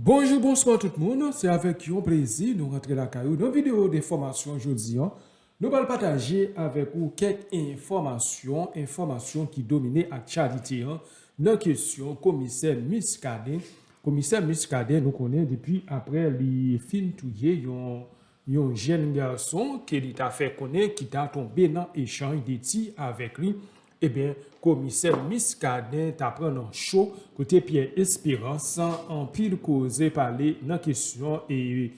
Bonjour, bonsoir tout le monde. C'est avec un plaisir nous rentrons la caillou. Dans la vidéo d'information aujourd'hui, nous allons partager avec vous quelques informations qui dominent l'actualité. Dans la question commissaire Muscadet. Commissaire Muscadet, nous connaissons depuis après les films touillés, un jeune garçon qui a fait connaître qui a tombé dans l'échange de tirs avec lui. Eh bien, commissaire Muscadet t'apprend un show côté Pierre Espérance en pile causé parler dans question et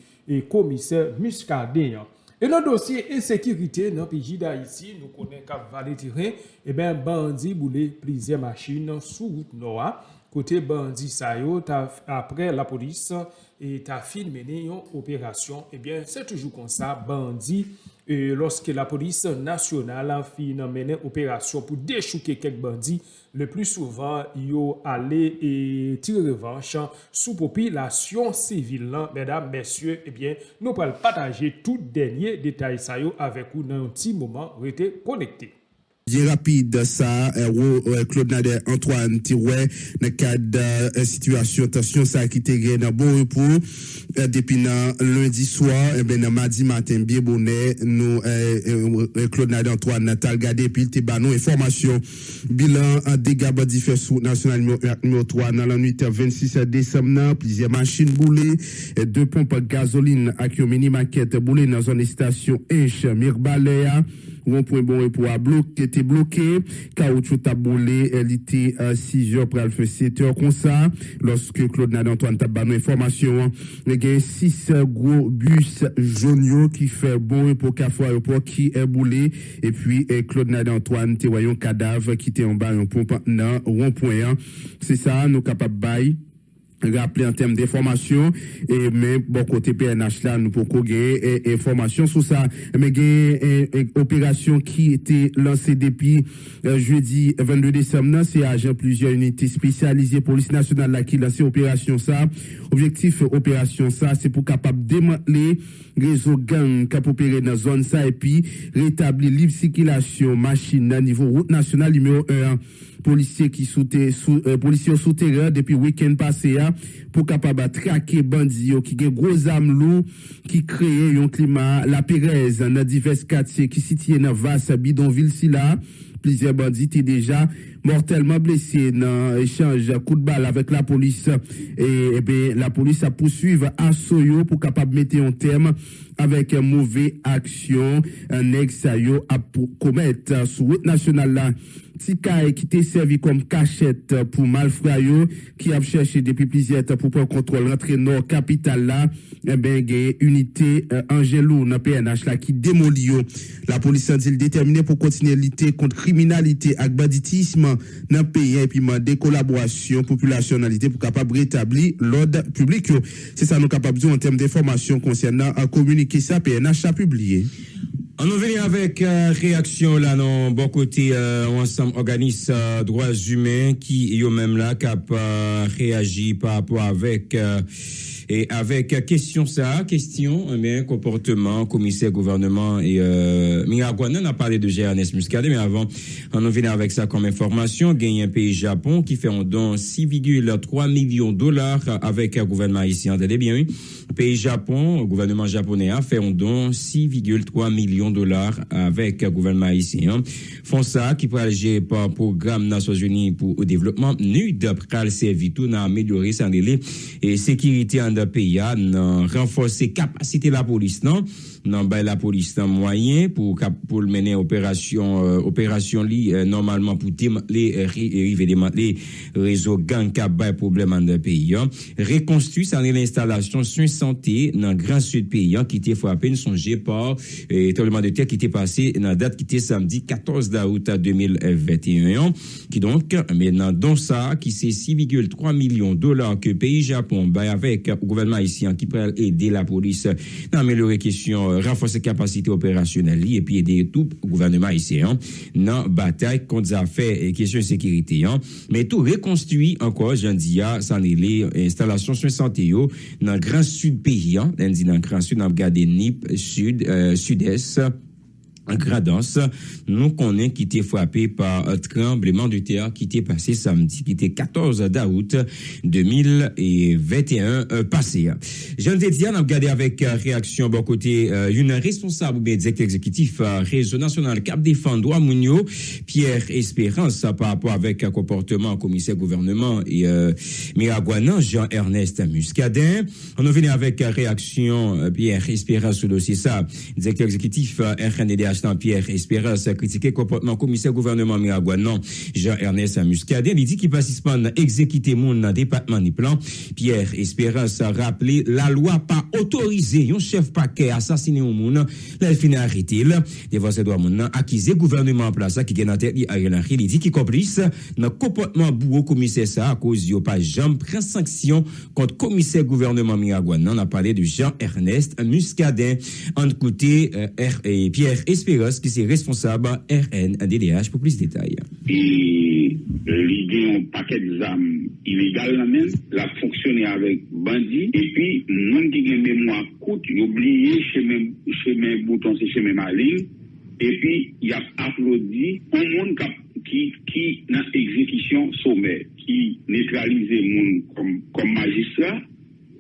commissaire Muscadet. Et dans le dossier insécurité dans le pays d'Haïti, nous connaissons qu'à Valétiré, eh bien, bandit boulé plusieurs machines sous route noire. Côté bandit Sayo, après la police et ta filmé une opération, eh bien, c'est toujours comme ça, bandit. Lorsque la police nationale a mené opération pour déchouquer quelques bandits, le plus souvent, ils ont allé et tirer revanche sous population civile. Mesdames, messieurs, eh bien, nous allons partager tout dernier détail ça avec vous dans un petit moment. Restez connectés. Rapide ça Claude Nader Antoine Tirouet dans cadre situation tension ça qui était dans bon repos depuis lundi soir et ben mardi matin bien bonnet nous Claude Nader Antoine t'a regardé puis te ba nous information bilan dégâts bandi fait sous national numéro 3 dans la nuit 26 décembre plusieurs machines boulées deux pompes gasoline avec une mini maquette boulée dans zone station Inch Mirbalea un point bon et pour était bloqué caoutchouc a boulé elle était 6 heures pour le faire 7 heures comme ça lorsque Claude Nader Antoine t'a donné information il y a 6 gros bus jaunio qui fait bon et pour Carrefour aéroport qui est boulé et puis Claude Nader Antoine te voyons cadavre qui était en bas un pompe dans rond point c'est ça nous capable bail rappeler en termes d'information et mais bon côté PNH là nous pour gagner information sur ça mais gain opération qui était lancée depuis jeudi 22 décembre c'est agent plusieurs unités spécialisées police nationale là qui lancé opération ça objectif opération ça c'est pour capable démanteler réseau gang qui opérer dans zone ça et puis rétablir libre circulation machine à niveau route nationale numéro 1 policiers qui policiers souterrains depuis week-end passé pour capable traquer bandits qui gen gros armes lourds qui créent un climat la pérèse dans divers quartiers qui situé dans vaste bidonville si là plusieurs bandits étaient déjà mortellement blessés dans échange coup de balle avec la police et ben la police a poursuivre assaut pour capable mettre un terme avec une mauvaise action un ex-sayo a commettre sur route nationale là Tika qui était servi comme cachette pour malfrayo qui a cherché depuis plusieurs temps pour prendre contrôle l'entrée nord capitale là ben unité Angelou dans PNH là qui démolit la police dit déterminée pour continuer à lutter contre criminalité et banditisme dans pays et puis demander collaboration populationnalité pour capable rétablir l'ordre public c'est ça nous capable en termes d'information concernant communiquer ça PNH a publié. On nous vient avec réaction là non bon côté ensemble organisme droits humains qui eux même là cap réagi par rapport avec et avec question mais comportement commissaire gouvernement et Miragwana a parlé de Ernest Muscadet mais avant on nous vient avec ça comme information gagne un pays Japon qui fait un don 6,3 millions de dollars avec le gouvernement haïtien entendez bien oui pays Japon, le gouvernement japonais a fait un don 6,3 millions de dollars avec le gouvernement haïtien. Font ça qui peut agir par programme Nations Unies pour le développement NUD pral servir tout à améliorer sa et sécurité en pays renforcer capacité la police non la police dans moyen pour mener opération normalement pour les réseaux gang qui a problème dans le pays reconstruire ça l'installation santé dans grand sud pays qui était frappé songé par tremblement de terre qui était passé dans date qui était samedi 14 août 2021 qui donc maintenant dans ça qui c'est 6,3 millions de dollars que pays Japon avec le gouvernement haïtien qui peut aider la police dans améliorer question renforcer capacité opérationnelle et puis aider tout gouvernement haïtien dans bataille contre affaires et questions de sécurité mais tout reconstruit encore j'en dis ça les installations santé dans grand sud pays dans grand sud on regarder NIP sud-est Gradance, nous connaissons qui était frappé par un tremblement de terre qui était passé samedi, qui était 14 août 2021 passé. Je ne dis on a regardé avec réaction bon côté une responsable ou bien directeur exécutif réseau national Cap Défense droit Mounio, Pierre Espérance par rapport avec un comportement commissaire gouvernement et Miragouanan Jean-Ernest Muscadin. On est venu avec réaction Pierre Espérance sur le dossier ça, directeur exécutif RNDDH Pierre Espérance a critiqué le comportement commissaire gouvernement Miragouanan Jean-Ernest Muscadin. Il dit qu'il participe à exécuter mon département ni plan. Pierre Espérance a rappelé la loi pas autorisé un chef paquet assassiner un monde. Là, il finit arrêté. Devant ces droits mon accusé gouvernement en place qui gagne en tête Ariel Henry. Il dit qu'il complice dans comportement bourreau commissaire ça à cause il pas jamais prend sanction contre commissaire gouvernement Miragouanan. On a parlé de Jean-Ernest Muscadin. En côté Pierre Espérance qui c'est responsable RNDDH pour plus de détails. Et l'idée un paquet d'armes illégales la même, la fonctionner avec bandits et puis monde qui gagne mémoire coûte, oublié chez mes boutons c'est chez mes malines et puis il y a applaudi un monde qui dans exécution sommaire qui neutralise monde comme magistrat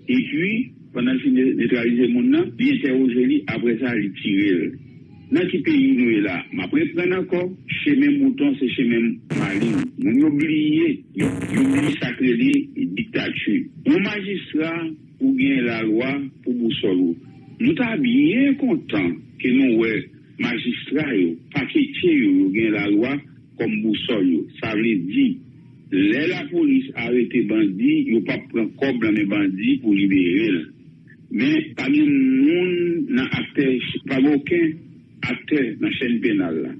et puis pendant qu'il neutralise monde il interroge lui après ça il tire. Dans quel pays nous est là? Ma prendre encore, chez mes moutons, c'est chez mes malines. Nous oublions sacré dictature. Un magistrat, pour gagner la loi, pour boussole. Nous sommes bien contents que nous, magistrats, paquetiers, gagner la loi comme boussole. Ça veut dire, la police arrête les bandits, ils ne pas prendre comme dans les bandits pour libérer. Mais parmi nous, pas aucun acteur dans la chaîne pénale.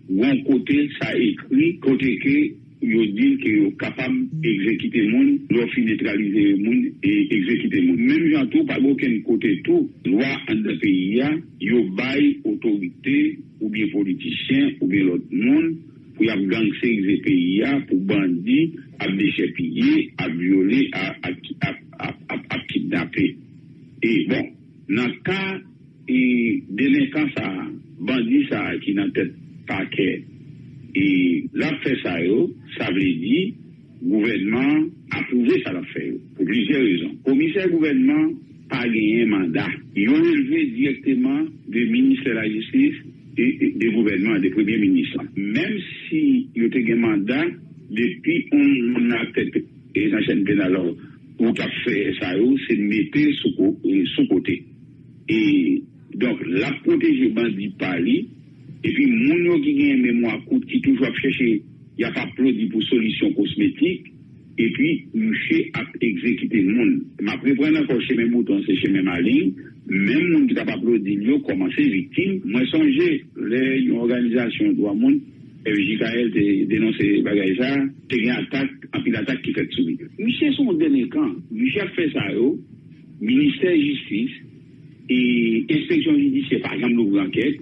Bon côté, ça écrit, côté que ils disent qu'ils sont capables d'exécuter le monde, leur fin neutraliser le monde et exécuter le monde. Même dans tout, pas aucun côté tout, loi en le pays, ils baillent autorité, ou bien politiciens, ou bien l'autre monde, pour y gangster le pays, pour bandits, à déchépiller, à violer, à kidnapper. Et bon, dans le cas, et délinquant ça, bandit ça qui n'a tête paquet. Et là, fait ça, ça veut dire, gouvernement approuvé ça l'a fait, pour plusieurs raisons. Commissaire gouvernement pas gagné un mandat. Ils ont élevé directement des ministres de la justice et des gouvernements, des premiers ministres. Même si ils ont gagné un mandat, depuis on a peut-être, et la chaîne pénale, pour fait ça, c'est de mettre sous côté. Et donc, la protéger bandit pali, et puis, moun qui gagne mémoire coûte, qui toujours chercher, il n'y a pas produit pour solution cosmétique, et puis, monsieur a exécuté le monde. Ma préprendre encore chez mes moutons, c'est chez mes malines, même moun qui n'a pas produit, il a commencé victime. Moi, songez, les organisations droit monde, JKL dénoncé les bagages, c'est une attaque, en puis l'attaque qui fait soumis. Monsieur son délinquant, monsieur a fait ça, ministère de Justice, et inspection judiciaire, par exemple, l'ouvre enquête,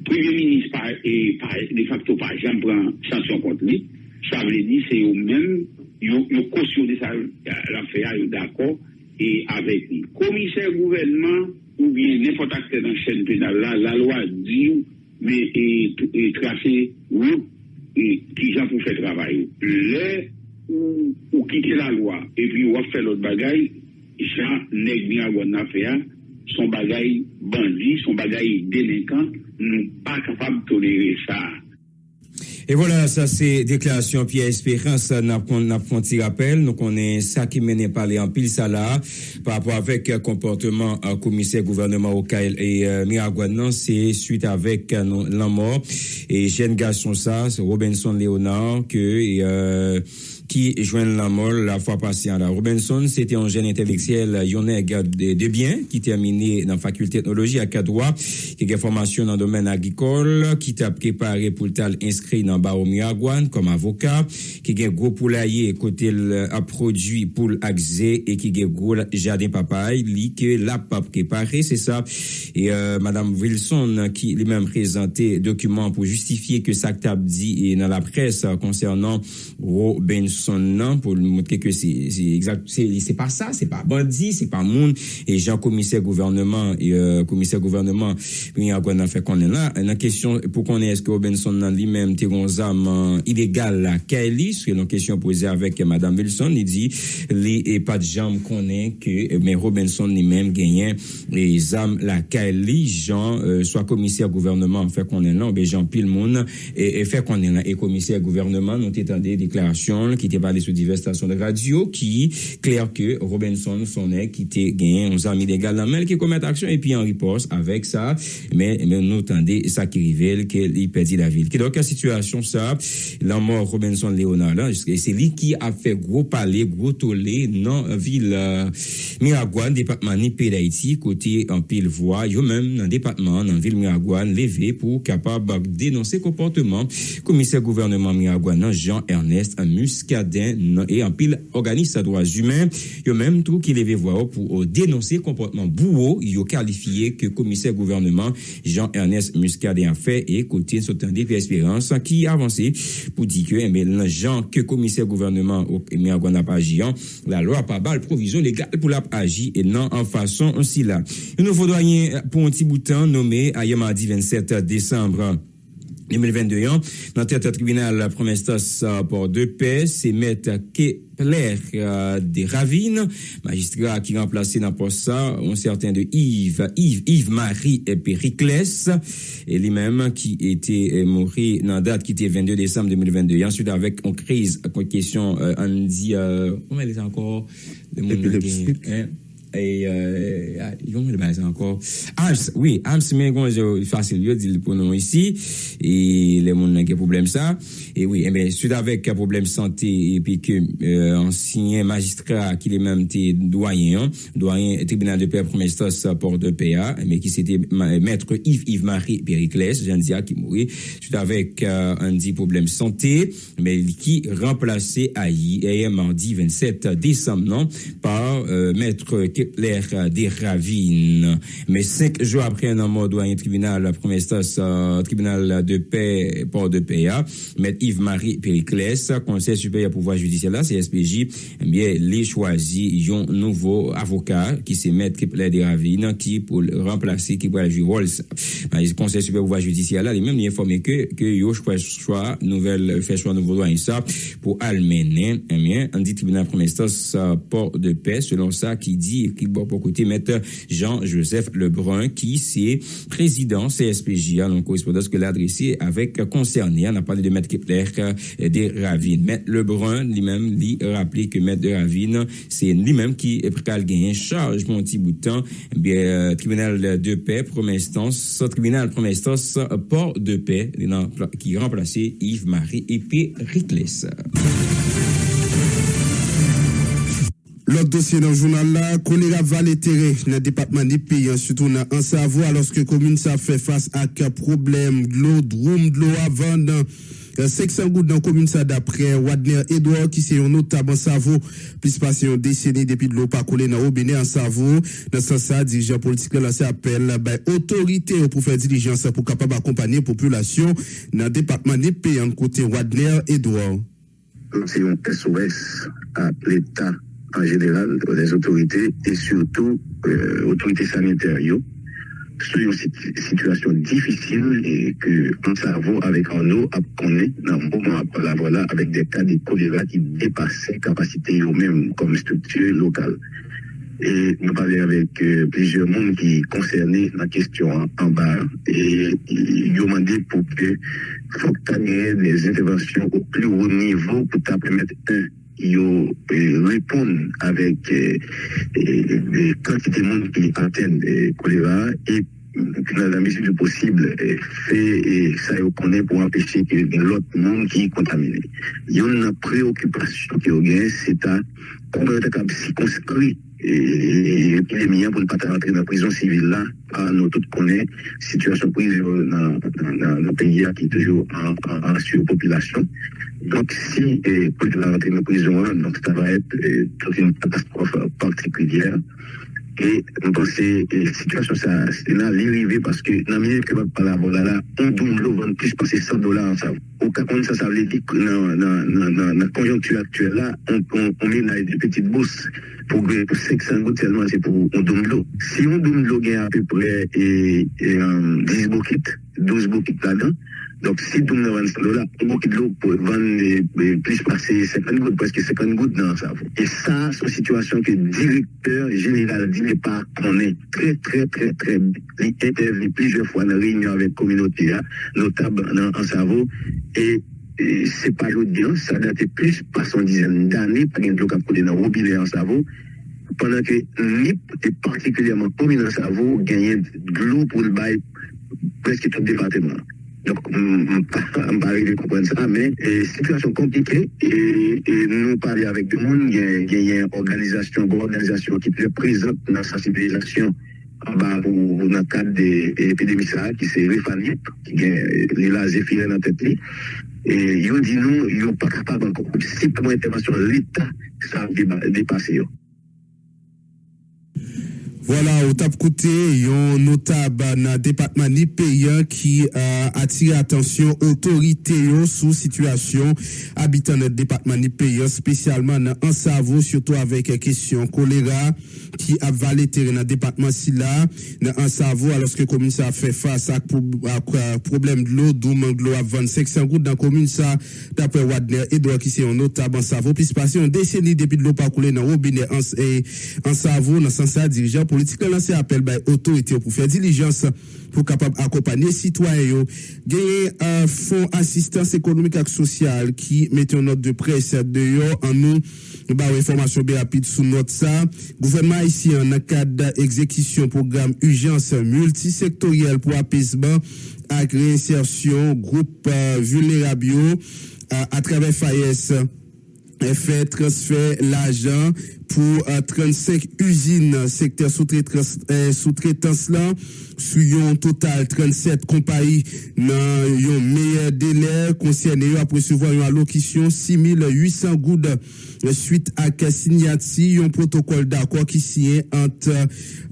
Premier ministre, de facto, par exemple, prend sanction contre lui, ça veut dire c'est eux-mêmes, ils ont cautionné ça, l'affaire, ils sont d'accord, et avec lui. Commissaire gouvernement, ou bien n'importe acteur dans la chaîne pénale, la loi dit, mais et tracer route, qui gens pour faire travail. Là, ou quitter la loi, et puis on fait l'autre bagaille, Jean nèg bien bonne affaire, son bagaille bandit, son bagaille délinquant, nous pas capable de tolérer ça. Et voilà, ça c'est déclaration Pierre Espérance, n'a un petit rappel, donc on est ça qui mène parler en pile ça là, par rapport avec comportement commissaire gouvernement au Kail et Miragouanan, c'est suite avec la mort et jeune garçon ça, c'est Robinson Léonard, qui joignent la mort la fois passée. La Robinson, c'était un jeune intellectuel yonnais de bien, qui terminé dans la faculté de technologie à Cadoua, qui a formation dans le domaine agricole, qui t'a préparé pour le inscrit dans Barreau Miragouane comme avocat, qui a gros poulailler côté a produit pour l'axé et qui a gros jardin papaye, li que l'a pas préparé, c'est ça. Et madame Wilson qui lui-même présenté document pour justifier que ça t'a dit dans la presse concernant Robinson Robinson non pour montrer que c'est exact, c'est pas ça, c'est pas bandit, c'est pas monde et Jean commissaire gouvernement Miragouane a fait qu'on est là. La question pour qu'on est, est-ce que Robinson non lui-même tirons armes illégal la Kaili, c'est une question posée avec madame Wilson, il dit les pas de jambes qu'on est que mais Robinson lui-même gagnait les armes la Kaili Jean soit commissaire gouvernement fait qu'on est là, ben Jean pile monde et fait qu'on est là et commissaire gouvernement nous entendu des déclarations qui étaient parlées sur diverses stations de radio qui clair que Robinson son est qui était gagné 11 armes illégales dans qui commet action et puis en riposte avec ça mais nous entendez ça qui révèle qu'il perdit la ville. Donc la situation ça la mort Robinson Léonard là c'est lui qui a fait gros parler gros tollé dans ville Miragouane département Nipé d'Haïti côté en pile voix yo même dans département dans ville Miragouane levé pour capable dénoncer comportement commissaire gouvernement Miragouane Jean-Ernest Muscadin et en pile organisme droits humains yo même tout qui levé voix pour dénoncer comportement bourreau yo qualifié que commissaire gouvernement Jean-Ernest Muscadin a fait et côté Sotandé Espérance qui avancé pour dire que les gens que commissaire gouvernement Miragouane n'a pas agi la loi pas balle provision légale pour la agir et non en façon ainsi là. Un nouveau doyen pour un petit bout de temps nommé à mardi 27 décembre 2022 dans le tribunal première instance pour deux paix c'est maître Kepler des Ravines magistrat qui remplacé dans poste ça un certain de Yves-Marie Périclès et lui-même qui était mort dans date qui était 22 décembre 2022 ensuite avec une crise question on dit comment elle est encore le monde et ils vont le baser encore Ams mais facile yo dit pour nous ici et les monde qui problème ça et oui mais suite avec un problème santé et puis que ancien magistrat qui les même était doyen tribunal de paix première instance port de PA mais qui c'était maître Yves-Marie Périclès Jandia qui mourit suite avec un dit problème santé mais qui remplacé hier mardi 27 décembre non par maître Kepler des Ravines. Mais 5 jours après un mort doyen tribunal première instance tribunal de paix port de PA maître Yves-Marie Périclès conseil supérieur pouvoir judiciaire là CSPJ eh bien les choisi un nouveau avocat qui c'est maître Kepler des Ravines qui pour remplacer qui pour jouer rôle le conseil supérieur pouvoir judiciaire là lui-même il informé que yo choix nouvelle fait choix nouveau doyen ça pour almener eh bien un dit tribunal première instance port de paix selon ça qui dit qui pour côté maître Jean-Joseph Lebrun qui c'est président CSPJ donc correspondance que l'adressé avec concerné on a parlé de maître Kepler des Ravines maître Lebrun lui-même lui rappelé que maître de Ravines c'est lui-même qui est prêt à gagner charge pour un petit bout de temps bien tribunal de paix première instance tribunal première instance port de paix qui remplacé Yves-Marie et Périclès. L'autre dossier dans le journal là, choléra Valéterre dans le département du pays, surtout en Savoie, alors que la commune ça fait face à un problème de l'eau, de l'eau avant dans 500 gouttes dans la commune ça d'après Wadner Edouard qui c'est un notable en Savoie, plus passé une décennie depuis de l'eau pas coulé dans Aubéné en Savoie. Dans ce sens, dirigeant politique lancé appel autorité pour faire diligence pour capable accompagner la population dans le département du pays en côté Wadner Edouard. C'est un SOS à l'État en général, les autorités et surtout autorités sanitaires sur une situation difficile et que on savons avec en eau à connaître dans le moment voilà avec des cas de choléra qui dépassaient capacité eux-mêmes comme structure locale. Et nous parlons avec plusieurs monde qui concernés la question en bas et ils ont demandé pour que faut que des interventions au plus haut niveau pour permettre ils répondent avec des quantités de monde qui atteignent le choléra et dans la mesure du possible fait et ça on connaît pour empêcher que l'autre monde qui est contaminé. Il y a une préoccupation qui est c'est à comment être circonscrit et puis les moyens pour ne pas rentrer dans la prison civile là, nous tous connaissons la situation prison dans le pays qui est toujours en surpopulation. Donc si pour rentrer dans la prison, donc ça va être toute une catastrophe particulière. Et je pense que la situation, ça, c'est là, l'arrivée, parce que dans le milieu que par là, là, on double l'eau, vend plus passer $100 en ça. Au cas où ça veut dire que dans la conjoncture actuelle, là, on met là des petites bourses pour 500 gouttes seulement, c'est pour on double l'eau. Si on double l'eau, il y a à peu près 10 bouquets, 12 bouquets là-dedans. Donc, si tout le monde vend $100, un bouquet de l'eau pour vendre plus passer 50 gouttes, presque 50 gouttes dans ça. Et ça, c'est une situation que le directeur général dit n'est pas qu'on est très, il intervient plusieurs fois dans la réunion avec la communauté, notamment en Savo, et c'est pas aujourd'hui, ça date plus par son dizaine d'années, par exemple, le cap dans le robinet en Savo, pendant que NIP, et particulièrement commune en Savo, gagnait de l'eau pour le bail presque tout le département. Donc, on ne peut pas arriver à comprendre ça, mais situation compliquée. Et nous parlons avec tout le monde. Il y a une organisation qui est présente dans la sensibilisation dans le cadre de l'épidémie qui c'est Réfanip, qui a les Zéphirin dans la tête. Et ils dit nous, ils ne sont pas capables encore. Si pas intervention de l'État, ça a dépassé. Voilà, au tap côté, un notable dans le département ni paysan qui attire attention autorité sous situation habitant dans le département ni paysan, spécialement dans un Savo, surtout avec question choléra qui a valé terrain dans le département si là, dans un Savo, alors que la commune ça fait face à problème de l'eau, d'où manque de l'eau à 2500 gouttes dans la commune ça, d'après Wadner Edouard qui c'est un notable en Savo, puis passer une décennie depuis de l'eau pas coulé dans le robinet en Savo, dans le sens à dirigeant politique a lancé appel par autorité pour faire diligence pour capable accompagner citoyens gagner un fonds assistance économique et sociale qui met une note de presse dehors en nous information bien rapide sous note ça gouvernement ici en cadre d'exécution programme urgence multisectoriel pour apaisement et réinsertion groupe vulnérable à travers FAES fait transfert l'argent pour 35 usines secteur sous-traitance là sur un total 37 compagnies dans un meilleur délai concerné à recevoir une allocation 6800 gouttes suite à la signature un protocole d'accord qui signé entre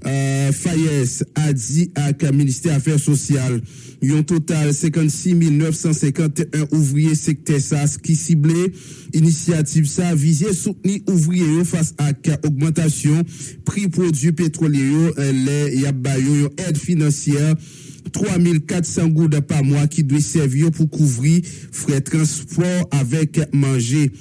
FAES ADI avec le ministère des Affaires sociales un total 56 951 ouvriers secteur SAS qui ciblé initiative ça visait soutenir ouvriers face à augmentation prix produits pétroliers les yabayo aide financière 3400 gouttes par mois qui doit servir pour couvrir frais transport avec manger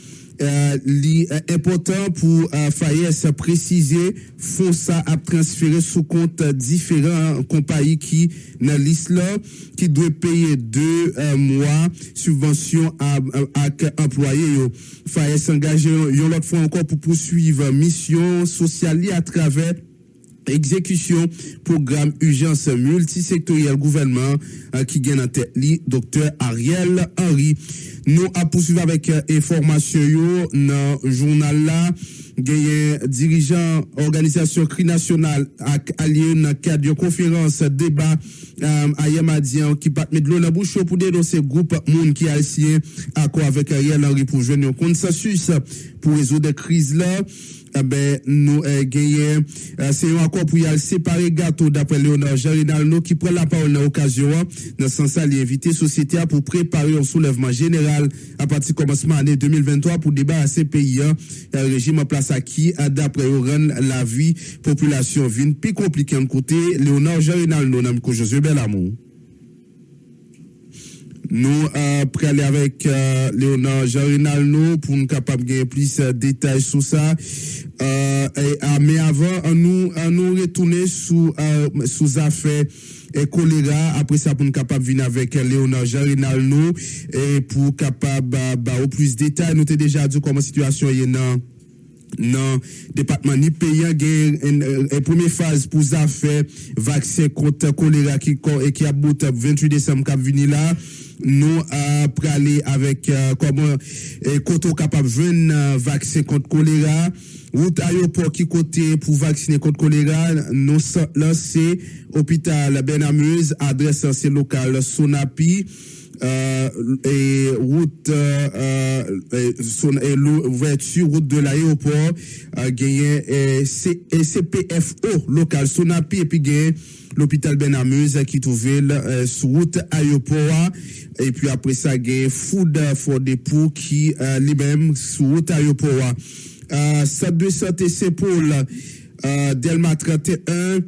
important pour FAES préciser font ça à transférer sous compte différents compagnies qui dans liste là qui doit payer 2 mois subvention à employés FAES engagé l'autre fois encore pour poursuivre mission sociale à travers exécution programme urgence multisectoriel gouvernement qui gagne en tête li docteur Ariel Henry nous a poursuivre avec information yo dans journal là gagne dirigeant organisation CRI nationale allié dans cadre de conférence débat Ayamadian qui pat mettre l'eau dans bouche pour dénoncer groupe monde qui a signé accord avec Ariel Henry pour joindre un consensus pour résoudre crise là nous gagné c'est un accord pour y aller séparer gâteau d'après Léonard Jarinalno qui prend la parole dans l'occasion dans ce sens il invité société pour préparer un soulèvement général à partir du commencement année 2023 pour débarrasser pays un régime en place à qui d'après rendre la vie population vine plus compliquée en côté Léonard Jarinalno nam ko Josué Belamour. Nous prêt aller avec Léonard Jarinalno pour nous capable gagner plus détails sur ça mais avant nous retourner sous affaires et choléra après ça pour nous capable venir avec Léonard Jarinalno et pour capable au plus détails nous t'ai déjà dit comment situation est dans département ni payant une première phase pour affaires vaccin contre choléra qui a bout 28 décembre qui venu là nous aller avec comment côté capable joindre vaccin contre choléra route aéroport qui côté pour vacciner contre choléra nous lancé hôpital Benamuse adresse c'est local Sonapi et route l'ouverture route de l'aéroport gagné CPFO local Sonapi et puis gagné l'hôpital Benamuse qui trouvait sur route aéroport et puis après ça gagné Food for Depot qui lui-même sur route aéroport Centre de santé Saint-Paul Delma 31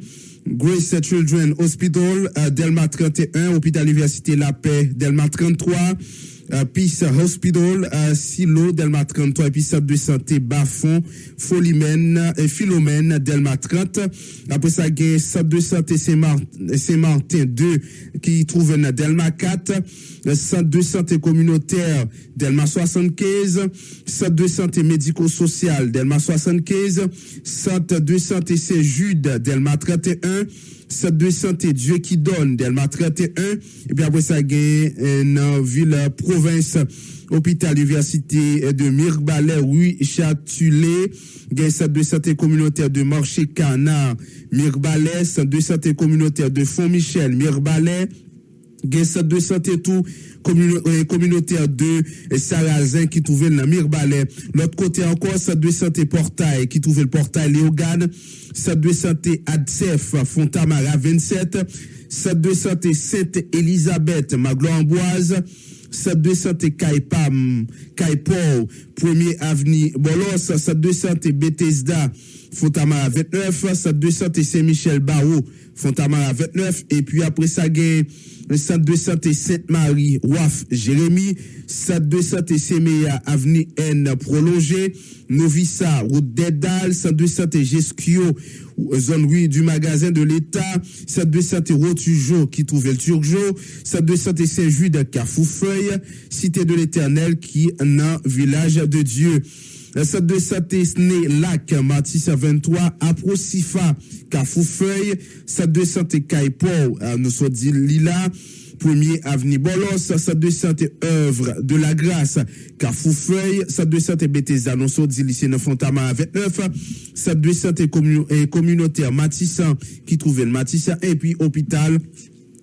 Grace Children Hospital, Delma 31, Hôpital Université La Paix, Delma 33, Peace Hospital, Silo, Delma 33, et puis Centre de santé Bafon, Folimène, Philomène, Delma 30. Après ça, il y a Centre de santé Saint-Martin 2, qui trouve dans Delma 4, Centre de santé communautaire, Delma 75, Centre de santé médico-social, Delma 75, Centre de santé Saint-Jude, Delma 31, Centre de santé Dieu qui donne, Delma 31, et puis après ça, il y a dans ville province, hôpital université de Mirbalais, rue Châtelet, il y a Centre de santé communautaire de Marché Canard, Mirbalais, Centre de santé communautaire de Font-Michel, Mirbalais, il y a Centre de santé tout communautaire de Sarrazin qui trouvait dans Mirbalais. L'autre côté encore, Centre de santé Portail qui trouvait le Portail Léogane, Centre de santé Adsef Fontamara 27, Centre de santé Sainte-Élisabeth Maglo-Amboise, Centre de santé Kaipam, Kaipor, 1er avenue Bolos, Centre de santé Bethesda Fontamara 29, Centre de santé Saint-Michel Barreau Fontamara 29, et puis après ça gagne le Centre de santé Sainte-Marie Waf Jérémy, Centre de santé Séméa avenue N prolongée, Novissa route d'Edal, Centre de santé Gesquio zone rue du magasin de l'État, Centre de santé Rotujo qui trouvait le Turjo, Centre de santé Saint-Jude Carrefourfeuille, Cité de l'Éternel qui dans village de Dieu. Le Centre de santé Sné Lac Matisse 23 Aprosifa Carrefourfeuille, Centre de santé Kaipor nous sommes dit Lila, 1er avenue Bolos, Centre de santé œuvre de la grâce Carrefourfeuille, Centre de santé Bethesda nous sommes dit lycée Fontamara 29, Centre de santé communautaire Matissan qui trouvait le Matissan, et puis hôpital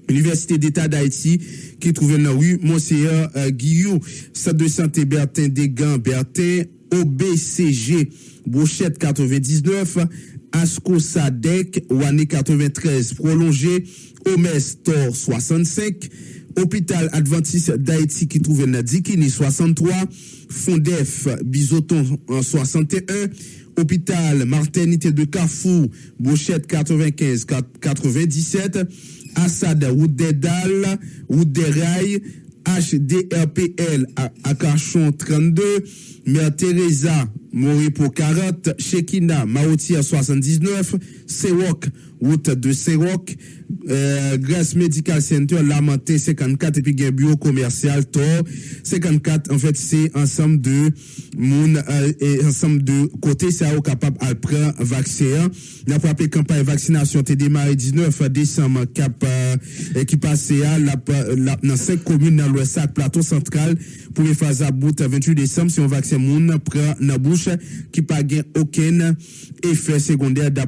Université d'État d'Haïti qui trouvait dans rue Monseigneur Guillou, Centre de santé Bertin Desgans Bertin, OBCG Brochette 99, Asco Sadek Ouane 93 prolongé, Omes Tor 65, Hôpital Adventiste d'Haïti qui trouve dans Dikini 63, Fondef Bizoton 61, Hôpital Maternité de Carrefour Brochette 95 97, Assad Route des Dalles, Route des Rails, HDRPL à Cachon 32, Mère Teresa Moripo 40, Shekina Maotia 79, Sewok route de Sewok, Grace Medical Center Lamenté 54 et puis un bureau commercial Tor 54. En fait c'est ensemble de moun et ensemble de côté ça est capable à prendre vaccin. La première campagne vaccination t'est démarré 19 décembre cap qui passé à dans 5 communes dans l'ouest plateau central pour phase à bout 28 décembre si on vaccin moun prend dans bouche qui pas gain aucun effet secondaire d'après